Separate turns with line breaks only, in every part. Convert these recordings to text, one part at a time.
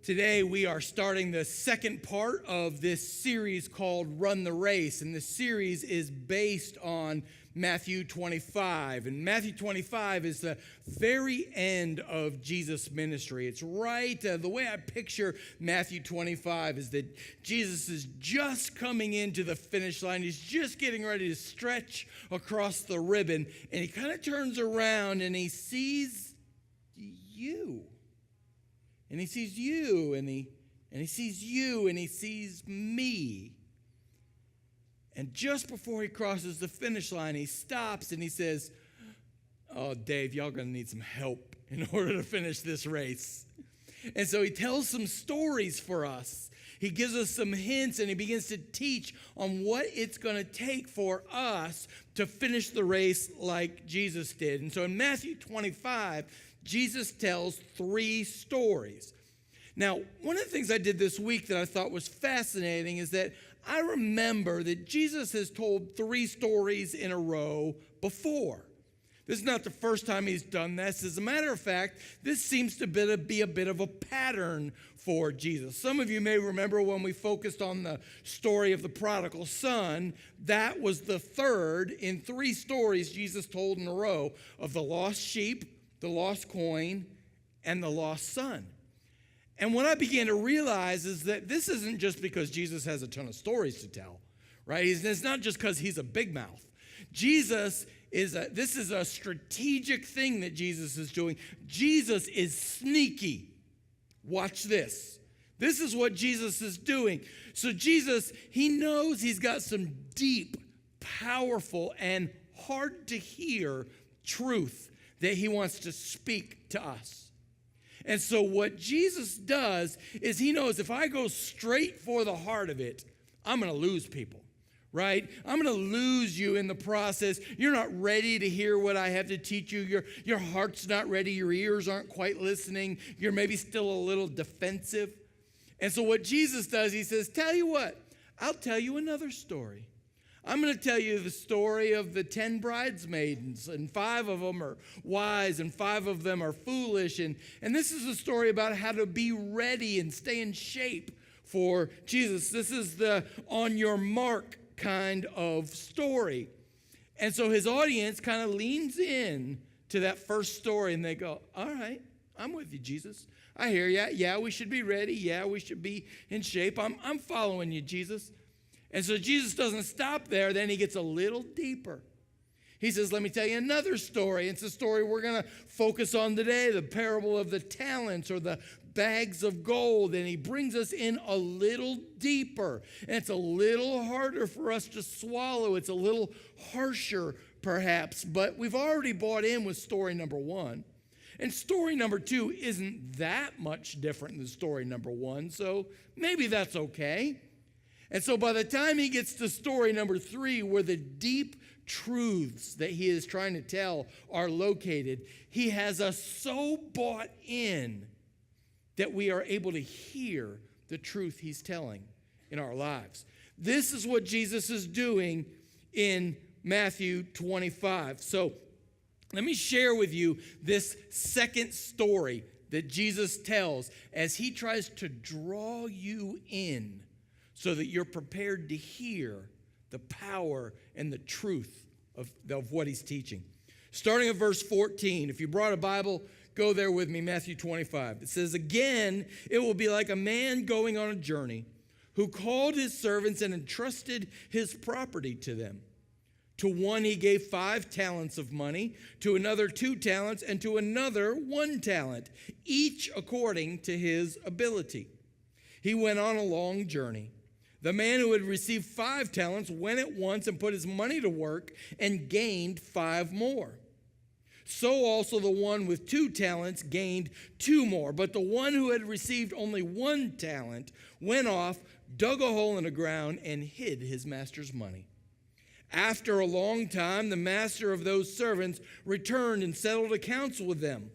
Today we are starting the second part of this series called Run the Race, and this series is based on Matthew 25. And Matthew 25 is the very end of Jesus' ministry. It's right, the way I picture Matthew 25 is that Jesus is just coming into the finish line. He's just getting ready to stretch across the ribbon, and he kind of turns around and he sees you. And he sees you, and he sees you, and he sees me. And just before he crosses the finish line, he stops and he says, "Oh, Dave, y'all going to need some help in order to finish this race." And so he tells some stories for us. He gives us some hints, and he begins to teach on what it's going to take for us to finish the race like Jesus did. And so in Matthew 25, Jesus tells three stories. Now, one of the things I did this week that I thought was fascinating is that I remember that Jesus has told three stories in a row before. This is not the first time he's done this. As a matter of fact, this seems to be a bit of a pattern for Jesus. Some of you may remember when we focused on the story of the prodigal son, that was the third in three stories Jesus told in a row of the lost sheep, the lost coin, and the lost son. And what I began to realize is that this isn't just because Jesus has a ton of stories to tell, right? It's not just because he's a big mouth. This is a strategic thing that Jesus is doing. Jesus is sneaky. Watch this. This is what Jesus is doing. So Jesus, he knows he's got some deep, powerful, and hard to hear truth that he wants to speak to us. And so what Jesus does is he knows if I go straight for the heart of it, I'm going to lose people, right? I'm going to lose you in the process. You're not ready to hear what I have to teach you. Your heart's not ready. Your ears aren't quite listening. You're maybe still a little defensive. And so what Jesus does, he says, tell you what, I'll tell you another story. I'm going to tell you the story of the 10 bridesmaids, and 5 of them are wise, and 5 of them are foolish. And this is a story about how to be ready and stay in shape for Jesus. This is the on your mark kind of story. And so his audience kind of leans in to that first story, and they go, all right, I'm with you, Jesus. I hear you. Yeah, we should be ready. Yeah, we should be in shape. I'm following you, Jesus. And so Jesus doesn't stop there. Then he gets a little deeper. He says, let me tell you another story. It's a story we're going to focus on today, the parable of the talents or the bags of gold. And he brings us in a little deeper. And it's a little harder for us to swallow. It's a little harsher, perhaps. But we've already bought in with story number 1. And story number 2 isn't that much different than story number 1. So maybe that's okay. And so by the time he gets to story number 3, where the deep truths that he is trying to tell are located, he has us so bought in that we are able to hear the truth he's telling in our lives. This is what Jesus is doing in Matthew 25. So let me share with you this second story that Jesus tells as he tries to draw you in, so that you're prepared to hear the power and the truth of what he's teaching. Starting at verse 14, if you brought a Bible, go there with me, Matthew 25. It says, again, it will be like a man going on a journey who called his servants and entrusted his property to them. To one he gave 5 talents of money, to another 2 talents, and to another 1 talent, each according to his ability. He went on a long journey. The man who had received 5 talents went at once and put his money to work and gained 5 more. So also the one with 2 talents gained 2 more. But the one who had received only 1 talent went off, dug a hole in the ground, and hid his master's money. After a long time, the master of those servants returned and settled accounts with them.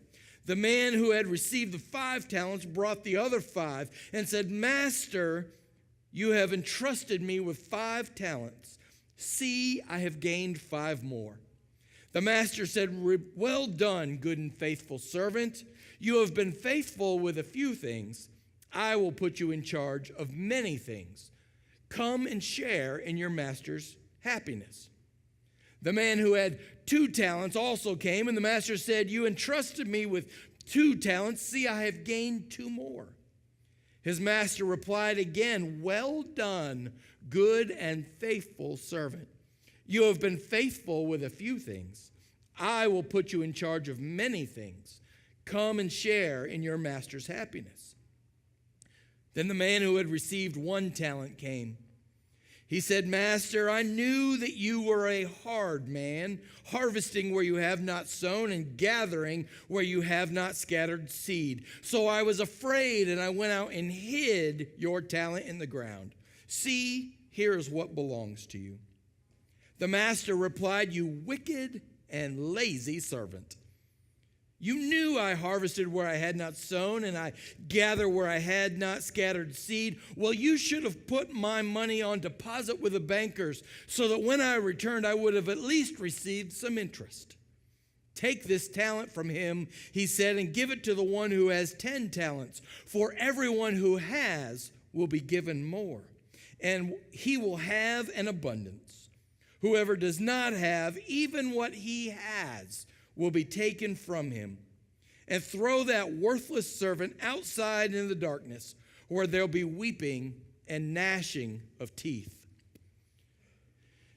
The man who had received the 5 talents brought the other 5 and said, Master, you have entrusted me with 5 talents. See, I have gained 5 more. The master said, well done, good and faithful servant. You have been faithful with a few things. I will put you in charge of many things. Come and share in your master's happiness." The man who had 2 talents also came, and the master said, "You entrusted me with 2 talents. See, I have gained 2 more." His master replied again, "Well done, good and faithful servant. You have been faithful with a few things. I will put you in charge of many things. Come and share in your master's happiness." Then the man who had received 1 talent came. He said, "Master, I knew that you were a hard man, harvesting where you have not sown and gathering where you have not scattered seed. So I was afraid, and I went out and hid your talent in the ground. See, here is what belongs to you." The master replied, "You wicked and lazy servant. You knew I harvested where I had not sown, and I gather where I had not scattered seed. Well, you should have put my money on deposit with the bankers, so that when I returned, I would have at least received some interest. Take this talent from him," he said, "and give it to the one who has 10 talents. For everyone who has will be given more, and he will have an abundance. Whoever does not have, even what he has, will be taken from him. And throw that worthless servant outside in the darkness, where there'll be weeping and gnashing of teeth."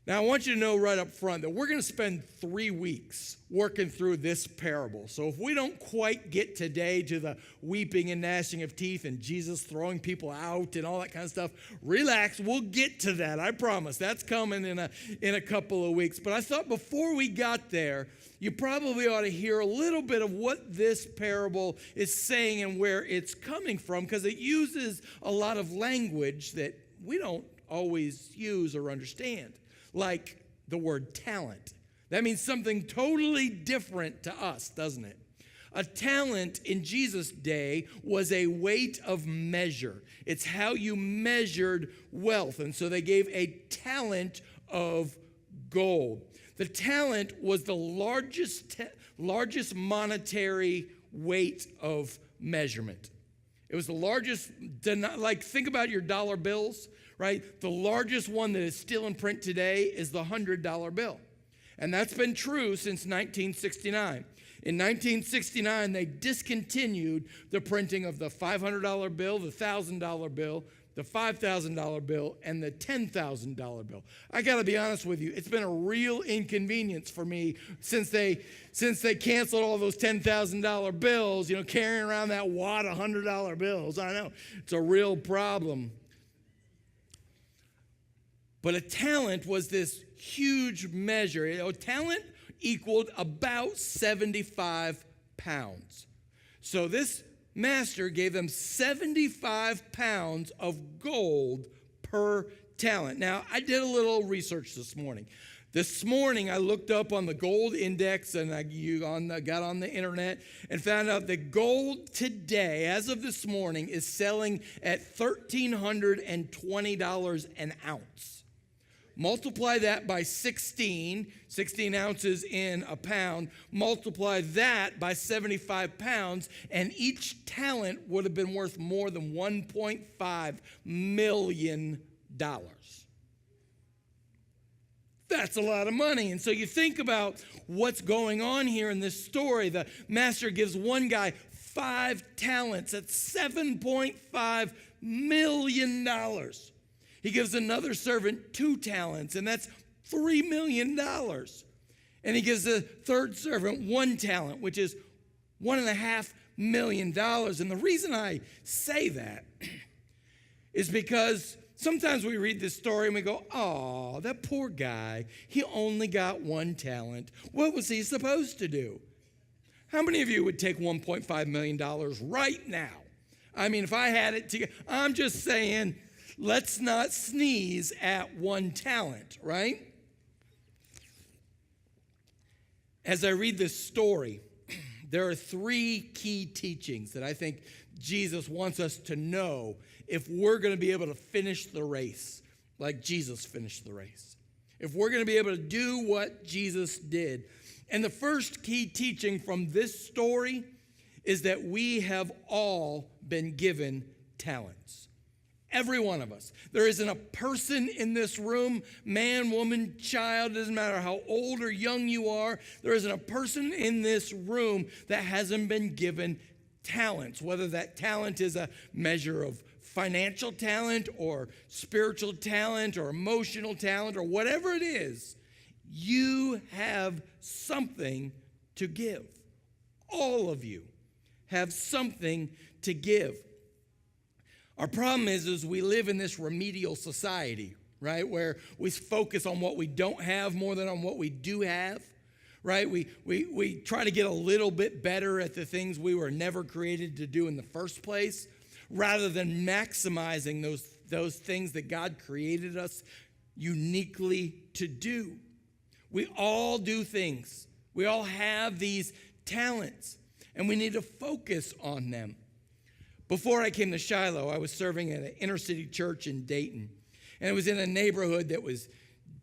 Now, I want you to know right up front that we're going to spend 3 weeks working through this parable. So if we don't quite get today to the weeping and gnashing of teeth and Jesus throwing people out and all that kind of stuff, relax, we'll get to that, I promise. That's coming in a couple of weeks. But I thought before we got there, you probably ought to hear a little bit of what this parable is saying and where it's coming from, because it uses a lot of language that we don't always use or understand. Like the word talent. That means something totally different to us, doesn't it? A talent in Jesus' day was a weight of measure. It's how you measured wealth. And so they gave a talent of gold. The talent was the largest monetary weight of measurement. It was the largest, like think about your dollar bills. Right? The largest one that is still in print today is the $100 bill. And that's been true since 1969. In 1969, they discontinued the printing of the $500 bill, the $1,000 bill, the $5,000 bill, and the $10,000 bill. I got to be honest with you, it's been a real inconvenience for me since they canceled all those $10,000 bills, carrying around that wad of $100 bills. I know, it's a real problem. But a talent was this huge measure. A talent equaled about 75 pounds. So this master gave them 75 pounds of gold per talent. Now, I did a little research this morning. This morning, I looked up on the gold index and I got on the internet and found out that gold today, as of this morning, is selling at $1,320 an ounce. Multiply that by 16 ounces in a pound. Multiply that by 75 pounds, and each talent would have been worth more than $1.5 million. That's a lot of money. And so you think about what's going on here in this story. The master gives one guy 5 talents at $7.5 million. He gives another servant 2 talents, and that's $3 million. And he gives the third servant 1 talent, which is $1.5 million. And the reason I say that is because sometimes we read this story and we go, "Oh, that poor guy, he only got 1 talent. What was he supposed to do?" How many of you would take $1.5 million right now? I mean, if I had it to, I'm just saying, let's not sneeze at 1 talent, right? As I read this story, there are 3 key teachings that I think Jesus wants us to know if we're going to be able to finish the race like Jesus finished the race. If we're going to be able to do what Jesus did. And the first key teaching from this story is that we have all been given talents. Every one of us. There isn't a person in this room, man, woman, child, doesn't matter how old or young you are, there isn't a person in this room that hasn't been given talents, whether that talent is a measure of financial talent or spiritual talent or emotional talent or whatever it is. You have something to give. All of you have something to give. Our problem is we live in this remedial society, right, where we focus on what we don't have more than on what we do have, right? We try to get a little bit better at the things we were never created to do in the first place, rather than maximizing those things that God created us uniquely to do. We all do things. We all have these talents, and we need to focus on them. Before I came to Shiloh, I was serving at an inner city church in Dayton, and it was in a neighborhood that was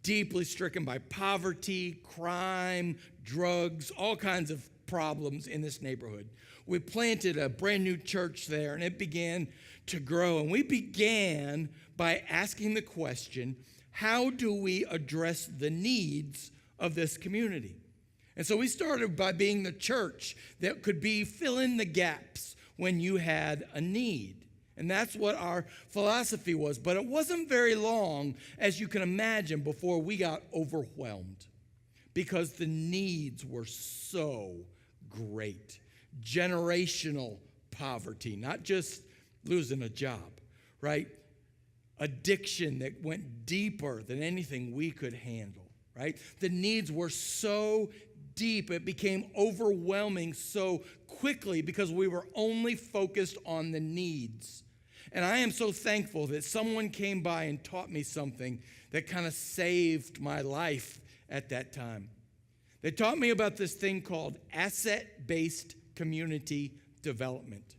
deeply stricken by poverty, crime, drugs, all kinds of problems in this neighborhood. We planted a brand new church there, and it began to grow. And we began by asking the question, how do we address the needs of this community? And so we started by being the church that could be fill in the gaps when you had a need. And that's what our philosophy was. But it wasn't very long, as you can imagine, before we got overwhelmed because the needs were so great. Generational poverty, not just losing a job, right? Addiction that went deeper than anything we could handle, right? The needs were so deep, it became overwhelming so quickly because we were only focused on the needs. And I am so thankful that someone came by and taught me something that kind of saved my life at that time. They taught me about this thing called asset-based community development.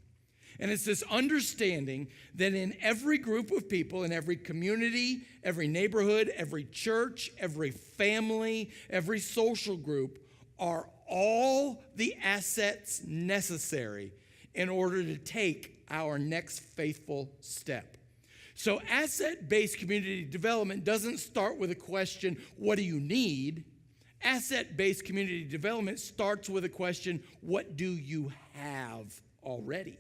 And it's this understanding that in every group of people, in every community, every neighborhood, every church, every family, every social group, are all the assets necessary in order to take our next faithful step. So asset-based community development doesn't start with a question, what do you need? Asset-based community development starts with a question, what do you have already?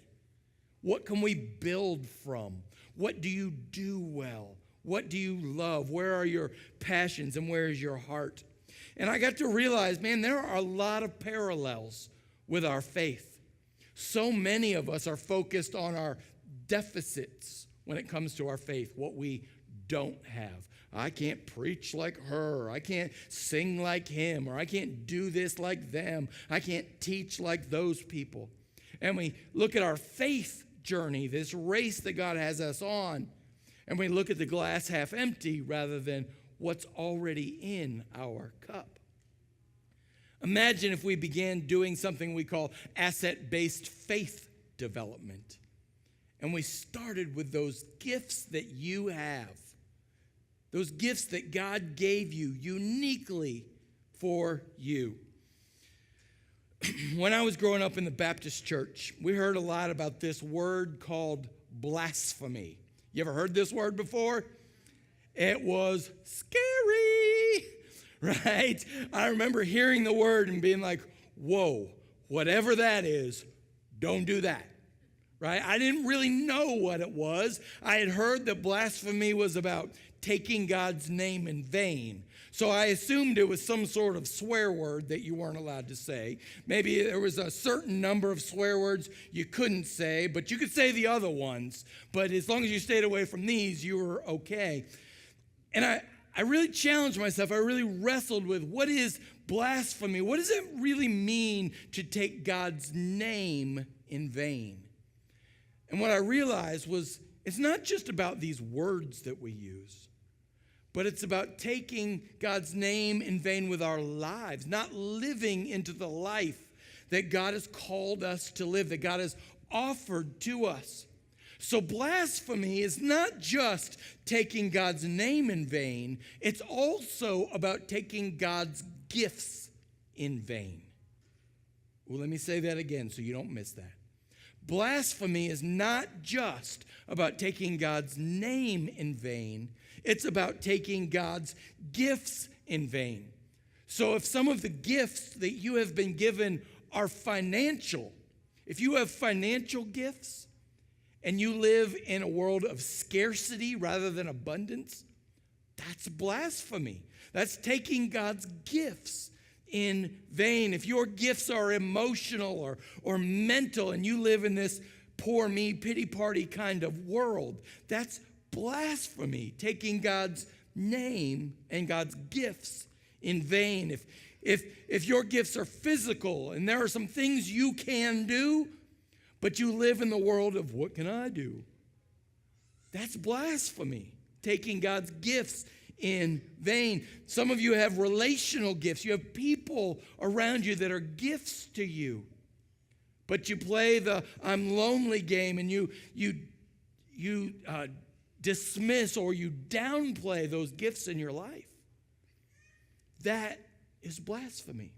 What can we build from? What do you do well? What do you love? Where are your passions and where is your heart? And I got to realize, man, there are a lot of parallels with our faith. So many of us are focused on our deficits when it comes to our faith, what we don't have. I can't preach like her. I can't sing like him, or I can't do this like them. I can't teach like those people. And we look at our faith journey, this race that God has us on, and we look at the glass half empty rather than what's already in our cup. Imagine if we began doing something we call asset-based faith development. And we started with those gifts that you have, those gifts that God gave you uniquely for you. When I was growing up in the Baptist church, we heard a lot about this word called blasphemy. You ever heard this word before? It was scary, right? I remember hearing the word and being like, whoa, whatever that is, don't do that, right? I didn't really know what it was. I had heard that blasphemy was about taking God's name in vain. So I assumed it was some sort of swear word that you weren't allowed to say. Maybe there was a certain number of swear words you couldn't say, but you could say the other ones. But as long as you stayed away from these, you were okay. And I really challenged myself. I really wrestled with what is blasphemy? What does it really mean to take God's name in vain? And what I realized was it's not just about these words that we use, but it's about taking God's name in vain with our lives, not living into the life that God has called us to live, that God has offered to us. So blasphemy is not just taking God's name in vain, it's also about taking God's gifts in vain. Well, let me say that again so you don't miss that. Blasphemy is not just about taking God's name in vain. It's about taking God's gifts in vain. So if some of the gifts that you have been given are financial, if you have financial gifts and you live in a world of scarcity rather than abundance, that's blasphemy. That's taking God's gifts in vain. If your gifts are emotional or mental and you live in this poor me, pity party kind of world, that's blasphemy, taking God's name and God's gifts in vain. If your gifts are physical and there are some things you can do, but you live in the world of what can I do? That's blasphemy, taking God's gifts in vain. Some of you have relational gifts. You have people around you that are gifts to you. But you play the I'm lonely game and you dismiss or you downplay those gifts in your life. That is blasphemy.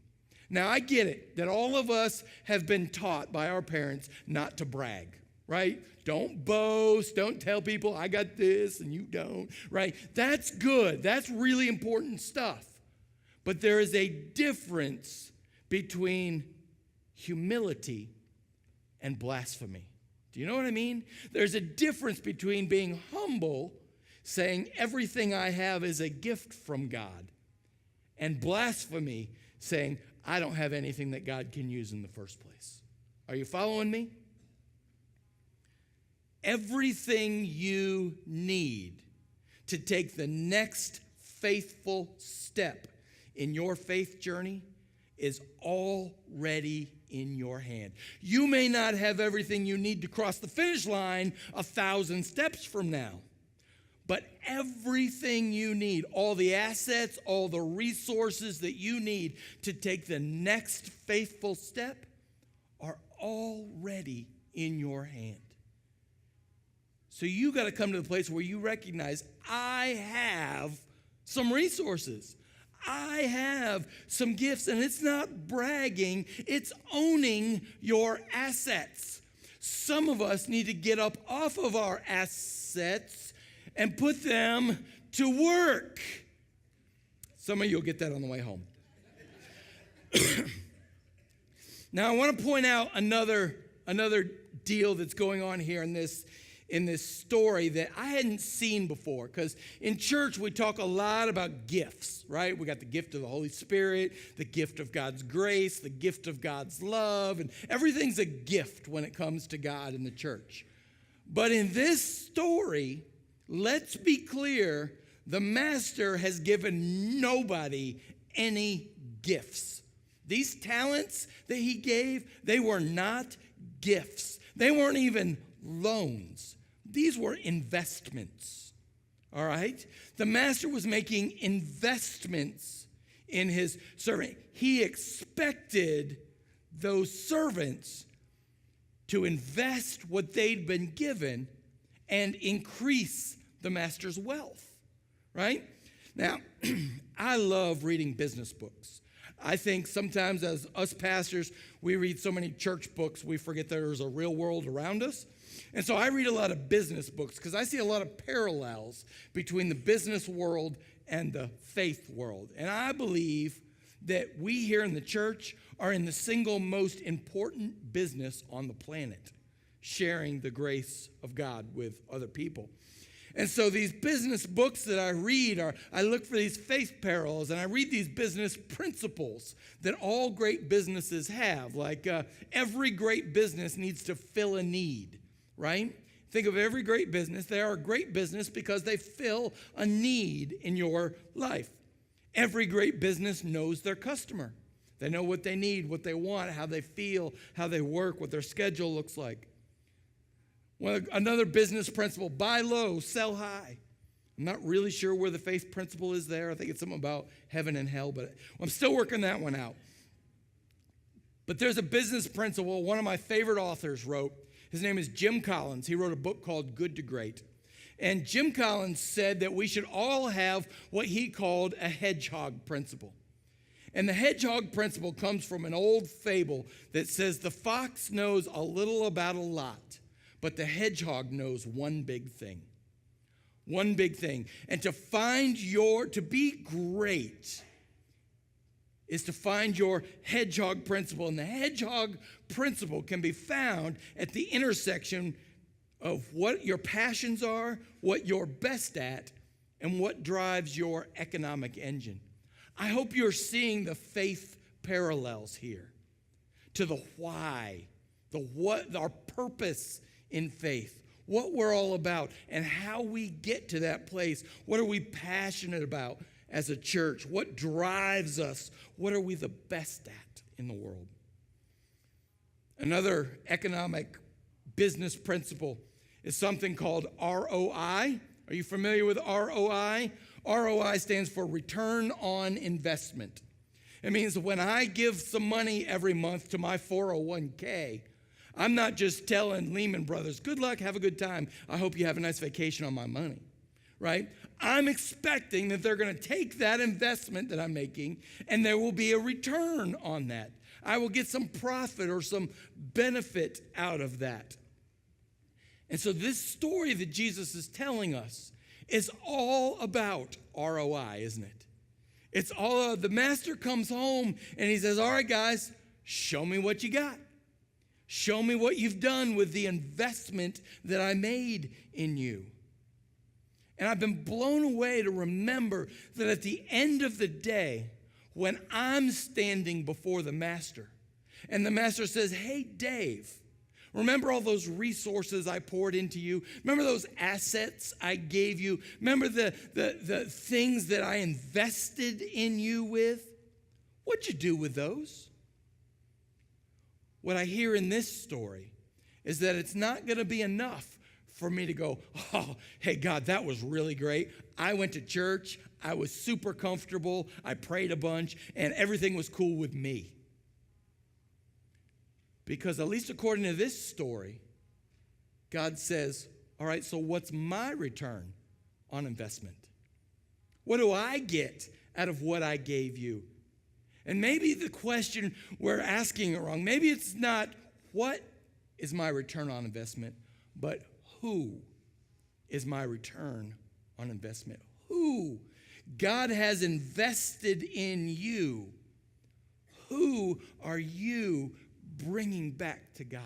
Now, I get it that all of us have been taught by our parents not to brag, right? Don't boast. Don't tell people I got this and you don't, right? That's good. That's really important stuff. But there is a difference between humility and blasphemy. Do you know what I mean? There's a difference between being humble, saying everything I have is a gift from God, and blasphemy, saying I don't have anything that God can use in the first place. Are you following me? Everything you need to take the next faithful step in your faith journey is already in your hand. You may not have everything you need to cross the finish line 1,000 steps from now, but everything you need, all the assets, all the resources that you need to take the next faithful step are already in your hand. So you got to come to the place where you recognize, I have some resources. I have some gifts, and it's not bragging, it's owning your assets. Some of us need to get up off of our assets and put them to work. Some of you will get that on the way home. Now, I want to point out another deal that's going on here in this story that I hadn't seen before, because in church we talk a lot about gifts, right? We got the gift of the Holy Spirit, the gift of God's grace, the gift of God's love, and everything's a gift when it comes to God in the church. But in this story, let's be clear, the master has given nobody any gifts. These talents that he gave, they were not gifts. They weren't even loans. These were investments, all right? The master was making investments in his servant. He expected those servants to invest what they'd been given and increase the master's wealth, right? Now, I love reading business books. I think sometimes as us pastors, we read so many church books, we forget there's a real world around us. And so I read a lot of business books because I see a lot of parallels between the business world and the faith world. And I believe that we here in the church are in the single most important business on the planet, sharing the grace of God with other people. And so these business books that I read I look for these faith parallels, and I read these business principles that all great businesses have. Like every great business needs to fill a need, right? Think of every great business. They are a great business because they fill a need in your life. Every great business knows their customer. They know what they need, what they want, how they feel, how they work, what their schedule looks like. Another business principle, buy low, sell high. I'm not really sure where the faith principle is there. I think it's something about heaven and hell, but I'm still working that one out. But there's a business principle one of my favorite authors wrote. His name is Jim Collins. He wrote a book called Good to Great. And Jim Collins said that we should all have what he called a hedgehog principle. And the hedgehog principle comes from an old fable that says the fox knows a little about a lot, but the hedgehog knows one big thing. One big thing. And to be great is to find your hedgehog principle. And the hedgehog principle can be found at the intersection of what your passions are, what you're best at, and what drives your economic engine. I hope you're seeing the faith parallels here to the why, the what, our purpose in faith, what we're all about, and how we get to that place. What are we passionate about as a church? What drives us? What are we the best at in the world? Another economic business principle is something called ROI. Are you familiar with ROI? ROI stands for return on investment. It means that when I give some money every month to my 401k, I'm not just telling Lehman Brothers, good luck, have a good time. I hope you have a nice vacation on my money, right? I'm expecting that they're going to take that investment that I'm making and there will be a return on that. I will get some profit or some benefit out of that. And so this story that Jesus is telling us is all about ROI, isn't it? It's all, the master comes home and he says, all right, guys, show me what you got. Show me what you've done with the investment that I made in you. And I've been blown away to remember that at the end of the day, when I'm standing before the master, and the master says, hey, Dave, remember all those resources I poured into you? Remember those assets I gave you? Remember the things that I invested in you with? What'd you do with those? What I hear in this story is that it's not going to be enough for me to go, oh, hey, God, that was really great. I went to church. I was super comfortable. I prayed a bunch, and everything was cool with me. Because at least according to this story, God says, all right, so what's my return on investment? What do I get out of what I gave you? And maybe the question we're asking it wrong. Maybe it's not what is my return on investment, but who is my return on investment? Who? God has invested in you. Who are you bringing back to God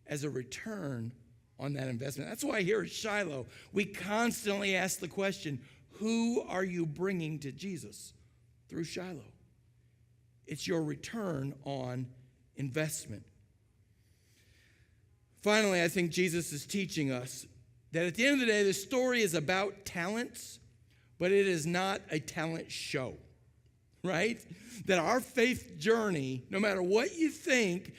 as a return on that investment? That's why here at Shiloh, we constantly ask the question, who are you bringing to Jesus through Shiloh? It's your return on investment. Finally, I think Jesus is teaching us that at the end of the day, the story is about talents, but it is not a talent show, right? That our faith journey, no matter what you think,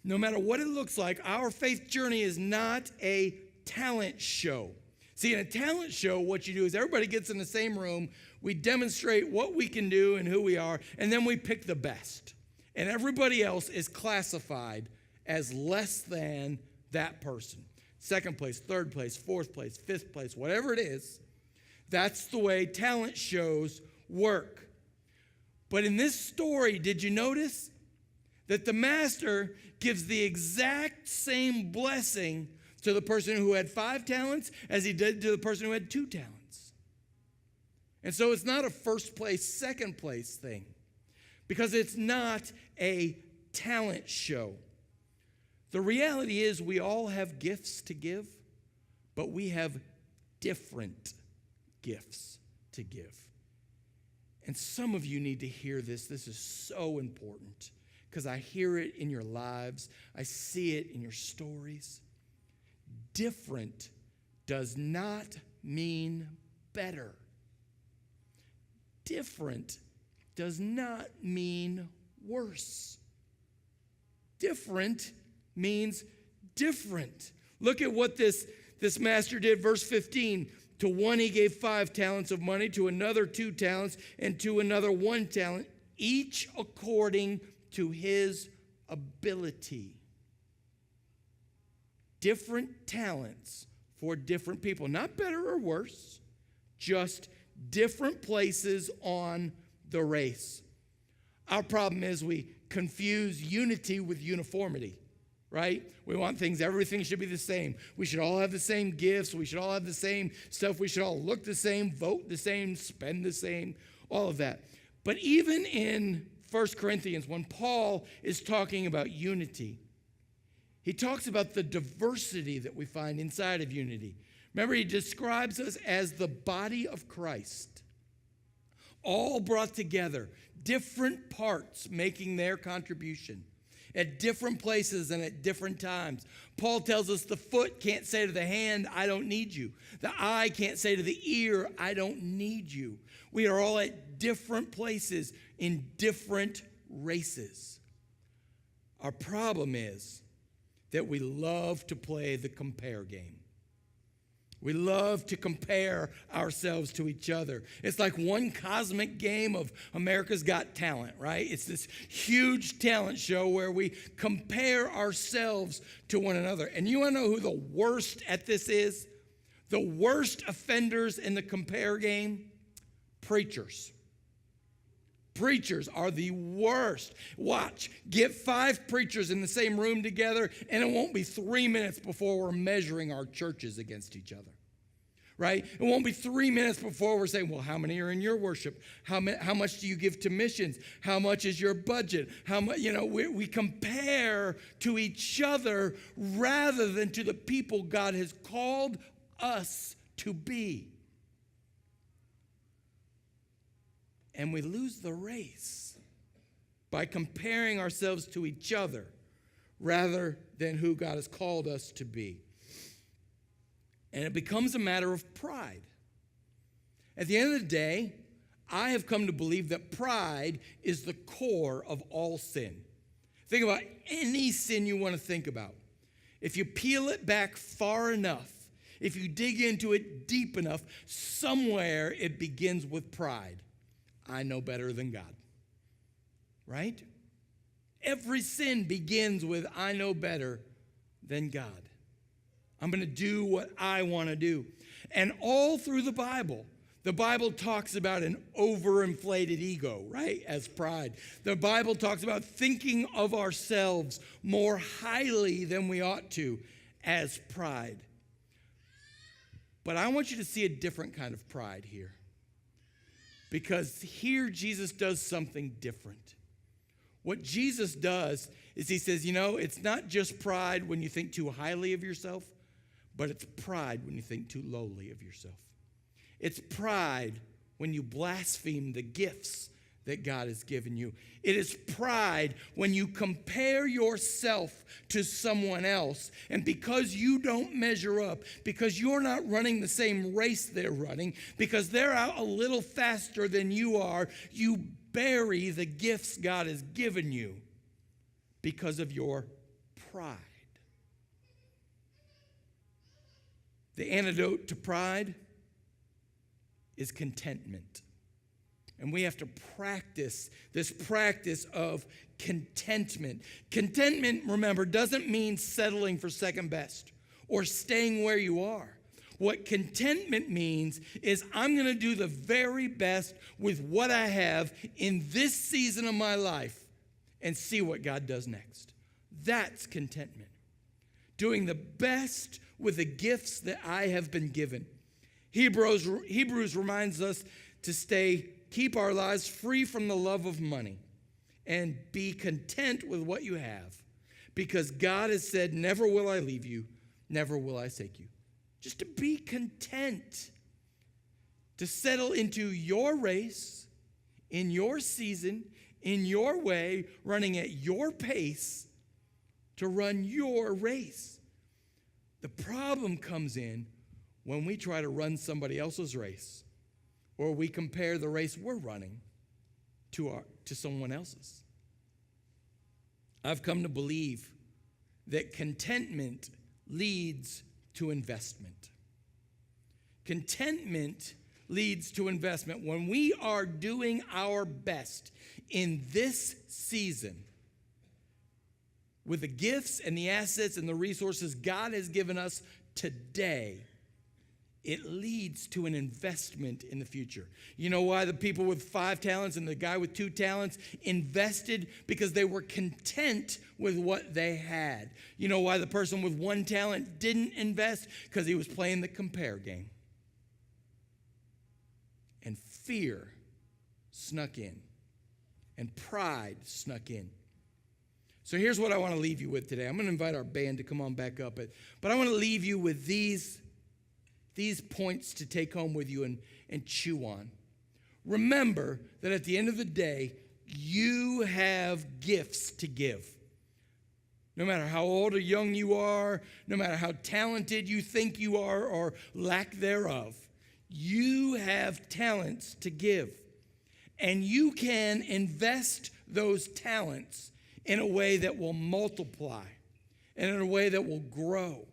no matter what it looks like, our faith journey is not a talent show. See, in a talent show, what you do is everybody gets in the same room, we demonstrate what we can do and who we are, and then we pick the best. And everybody else is classified as less than that person. Second place, third place, fourth place, fifth place, whatever it is. That's the way talent shows work. But in this story, did you notice that the master gives the exact same blessing to the person who had 5 talents as he did to the person who had 2 talents? And so it's not a first place, second place thing, because it's not a talent show. The reality is we all have gifts to give, but we have different gifts to give. And some of you need to hear this. This is so important because I hear it in your lives. I see it in your stories. Different does not mean better. Different does not mean worse. Different means different. Look at what this master did. Verse 15, to one he gave 5 talents of money, to another 2 talents, and to another 1 talent, each according to his ability. Different talents for different people. Not better or worse, just different places on the race. Our problem is we confuse unity with uniformity, right? We want everything should be the same. We should all have the same gifts. We should all have the same stuff. We should all look the same, vote the same, spend the same, all of that. But even in 1 Corinthians, when Paul is talking about unity, he talks about the diversity that we find inside of unity. Remember, he describes us as the body of Christ, all brought together, different parts making their contribution at different places and at different times. Paul tells us the foot can't say to the hand, I don't need you. The eye can't say to the ear, I don't need you. We are all at different places in different races. Our problem is that we love to play the compare game. We love to compare ourselves to each other. It's like one cosmic game of America's Got Talent, right? It's this huge talent show where we compare ourselves to one another. And you want to know who the worst at this is? The worst offenders in the compare game? Preachers. Preachers are the worst. Watch, get 5 preachers in the same room together, and it won't be 3 minutes before we're measuring our churches against each other, right? It won't be 3 minutes before we're saying, well, how many are in your worship? How much do you give to missions? How much is your budget? How much, we compare to each other rather than to the people God has called us to be. And we lose the race by comparing ourselves to each other rather than who God has called us to be. And it becomes a matter of pride. At the end of the day, I have come to believe that pride is the core of all sin. Think about any sin you want to think about. If you peel it back far enough, if you dig into it deep enough, somewhere it begins with pride. I know better than God, right? Every sin begins with I know better than God. I'm going to do what I want to do. And all through the Bible talks about an overinflated ego, right, as pride. The Bible talks about thinking of ourselves more highly than we ought to as pride. But I want you to see a different kind of pride here. Because here Jesus does something different. What Jesus does is he says, it's not just pride when you think too highly of yourself, but it's pride when you think too lowly of yourself. It's pride when you blaspheme the gifts that God has given you. It is pride when you compare yourself to someone else, and because you don't measure up, because you're not running the same race they're running, because they're out a little faster than you are, you bury the gifts God has given you because of your pride. The antidote to pride is contentment. And we have to practice this practice of contentment. Contentment, remember, doesn't mean settling for second best or staying where you are. What contentment means is I'm going to do the very best with what I have in this season of my life and see what God does next. That's contentment. Doing the best with the gifts that I have been given. Hebrews reminds us to keep our lives free from the love of money and be content with what you have, because God has said, never will I leave you, never will I forsake you. Just to be content, to settle into your race, in your season, in your way, running at your pace, to run your race. The problem comes in when we try to run somebody else's race, or we compare the race we're running to someone else's. I've come to believe that contentment leads to investment. Contentment leads to investment. When we are doing our best in this season with the gifts and the assets and the resources God has given us today, it leads to an investment in the future. You know why the people with 5 talents and the guy with 2 talents invested? Because they were content with what they had. You know why the person with 1 talent didn't invest? Because he was playing the compare game. And fear snuck in. And pride snuck in. So here's what I want to leave you with today. I'm going to invite our band to come on back up. But I want to leave you with these points to take home with you and chew on. Remember that at the end of the day, you have gifts to give. No matter how old or young you are, no matter how talented you think you are or lack thereof, you have talents to give. And you can invest those talents in a way that will multiply and in a way that will grow.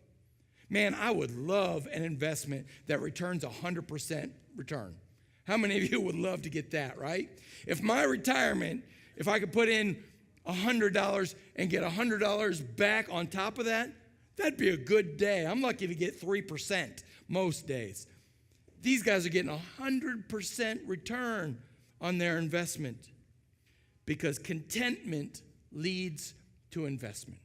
Man, I would love an investment that returns 100% return. How many of you would love to get that, right? If my retirement, if I could put in $100 and get $100 back on top of that, that'd be a good day. I'm lucky to get 3% most days. These guys are getting 100% return on their investment because contentment leads to investment.